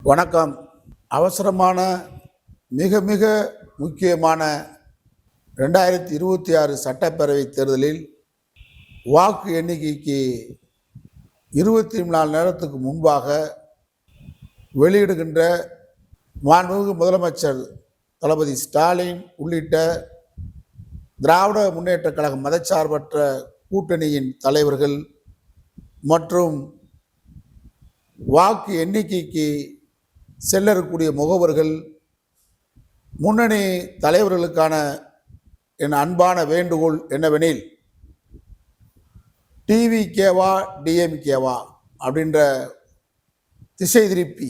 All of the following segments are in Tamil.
வணக்கம். அவசரமான மிக மிக முக்கியமான 2026 சட்டப்பேரவை தேர்தலில் வாக்கு எண்ணிக்கைக்கு 24 நேரத்துக்கு முன்பாக வெளியிடுகின்ற மாண்புமிகு முதலமைச்சர் தளபதி ஸ்டாலின் உள்ளிட்ட திராவிட முன்னேற்றக் கழக மதச்சார்பற்ற கூட்டணியின் தலைவர்கள் மற்றும் வாக்கு எண்ணிக்கைக்கு செல்ல இருக்கக்கூடிய முகவர்கள், முன்னணி தலைவர்களுக்கான என் அன்பான வேண்டுகோள் என்னவெனில், டிவிகேவா டிஎம்கேவா அப்படின்ற திசை திருப்பி,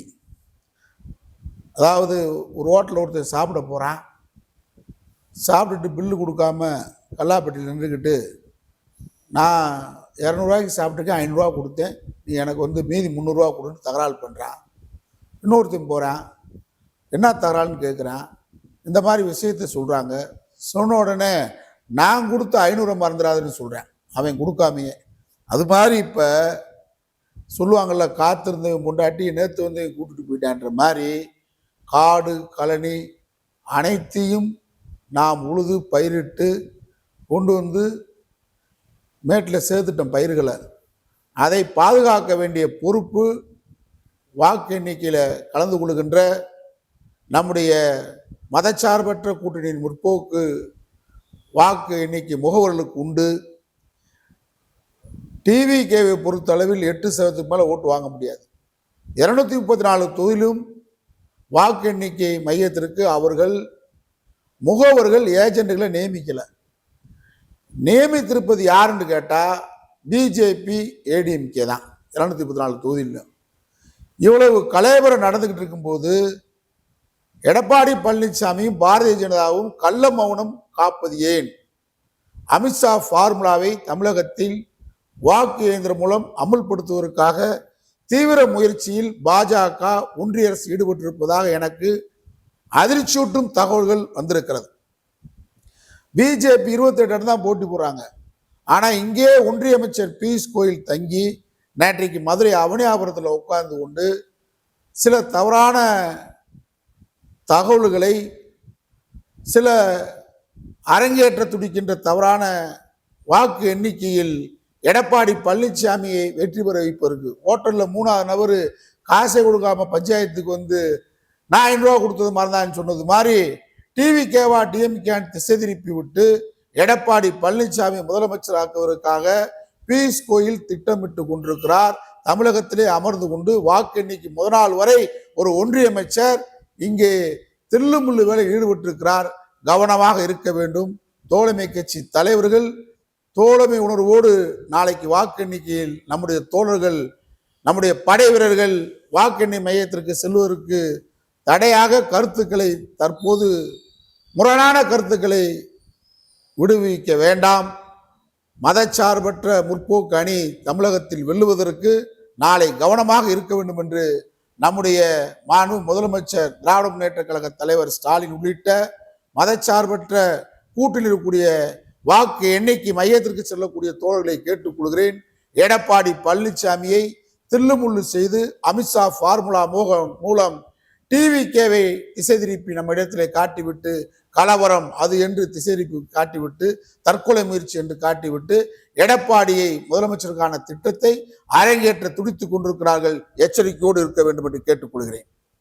அதாவது ஒரு ஹோட்டலில் ஒருத்தர் சாப்பிட போகிறான், சாப்பிட்டுட்டு பில்லு கொடுக்காம கல்லாப்பட்டியில் நின்றுக்கிட்டு, நான் 200 ரூபாய்க்கு சாப்பிட்டுருக்கேன், 500 ரூபா கொடுத்தேன், நீ எனக்கு மீதி 300 ரூபா கொடுன்னு தகராறு பண்ணுறான். இன்னொருத்தையும் போகிறான், என்ன தகராறுன்னு கேட்குறான். இந்த மாதிரி விஷயத்த சொல்கிறாங்க. சொன்ன உடனே நான் கொடுத்த 500 மறந்துடாதுன்னு சொல்கிறேன், அவன் கொடுக்காமையே. அது மாதிரி இப்போ சொல்லுவாங்கள்ல, காத்திருந்தவன் பொண்டாட்டி நேற்று வந்து கூப்பிட்டுட்டு போயிட்டான்ற மாதிரி காடு கழனி அனைத்தையும் நாம் உழுது பயிரிட்டு கொண்டு வந்து மேட்டில் சேர்த்துட்டோம் பயிர்களை. அதை பாதுகாக்க வேண்டிய பொறுப்பு வாக்கு எண்ணிக்கையில் கலந்து கொள்கின்ற நம்முடைய மதச்சார்பற்ற கூட்டணியின் முற்போக்கு வாக்கு எண்ணிக்கை முகவர்களுக்கு உண்டு. டிவிகேவை பொறுத்தளவில் 8% மேலே ஓட்டு வாங்க முடியாது. 234 தொகுதியிலும் வாக்கு எண்ணிக்கை மையத்திற்கு அவர்கள் முகவர்கள் ஏஜென்ட்டுகளை நியமிக்கலை. நியமித்திருப்பது யாருன்னு கேட்டால் பிஜேபி ஏடிஎம்கே தான். 234 தொகுதியிலும் இவ்வளவு கலைவரம் நடந்துக்கிட்டு இருக்கும்போது எடப்பாடி பழனிசாமியும் பாரதிய ஜனதாவும் கள்ள மௌனம் காப்பது ஏன்? அமித்ஷா ஃபார்முலாவை தமிழகத்தில் வாக்கு இயந்திரம் மூலம் அமுல்படுத்துவதற்காக தீவிர முயற்சியில் பாஜக ஒன்றிய அரசு ஈடுபட்டிருப்பதாக எனக்கு அதிர்ச்சியூட்டும் தகவல்கள் வந்திருக்கிறது. பிஜேபி 28 இடம் தான் போட்டி போடுறாங்க. ஆனால் இங்கே ஒன்றிய அமைச்சர் பியூஷ் கோயல் தங்கி நேற்றைக்கு மதுரை அவனியாபுரத்தில் உட்கார்ந்து கொண்டு சில தவறான தகவல்களை, சில அரங்கேற்ற துடிக்கின்ற தவறான வாக்கு எண்ணிக்கையில் எடப்பாடி பழனிசாமியை வெற்றி பெற வைப்பதற்கு ஹோட்டலில் 3வது நபர் காசை கொடுக்காம பஞ்சாயத்துக்கு வந்து நான் 500 ரூபா கொடுத்தது மறந்தான்னு சொன்னது மாதிரி டிவிகேவா டிஎம்கேன்னு திசை திருப்பி விட்டு எடப்பாடி பழனிசாமி முதலமைச்சர் ஆக்குவதற்காக பியூஷ் கோயல் திட்டமிட்டு கொண்டிருக்கிறார். தமிழகத்திலே அமர்ந்து கொண்டு வாக்கு எண்ணிக்கை முதல் நாள் வரை ஒரு ஒன்றிய அமைச்சர் இங்கே தில்லுமுள்ளு வேலை ஈடுபட்டிருக்கிறார். கவனமாக இருக்க வேண்டும். தோழமை கட்சி தலைவர்கள் தோழமை உணர்வோடு நாளைக்கு வாக்கு எண்ணிக்கையில் நம்முடைய தோழர்கள், நம்முடைய படை வீரர்கள் வாக்கு எண்ணெய் மையத்திற்கு செல்வதற்கு தடையாக கருத்துக்களை, தற்போது முரணான கருத்துக்களை விடுவிக்க வேண்டாம். மதச்சார்பற்ற முற்போக்கு அணி தமிழகத்தில் வெல்லுவதற்கு நாளை கவனமாக இருக்க வேண்டும் என்று நம்முடைய மாண்பு முதலமைச்சர் திராவிட முன்னேற்ற கழக தலைவர் ஸ்டாலின் உள்ளிட்ட மதச்சார்பற்ற கூட்டில் இருக்கக்கூடிய வாக்கு எண்ணிக்கை மையத்திற்கு செல்லக்கூடிய தோழர்களை கேட்டுக்கொள்கிறேன். எடப்பாடி பழனிசாமியை தில்லுமுள்ளு செய்து அமித்ஷா ஃபார்முலா மூலம் டிவிகேவை திசை திருப்பி நம்ம இடத்திலே காட்டிவிட்டு, கலவரம் அது என்று திசை திருப்பி காட்டிவிட்டு, தற்கொலை முயற்சி என்று காட்டிவிட்டு எடப்பாடியை முதலமைச்சருக்கான திட்டத்தை அரங்கேற்ற துடித்துக் கொண்டிருக்கிறார்கள். எச்சரிக்கையோடு இருக்க வேண்டும் என்று கேட்டுக்கொள்கிறேன்.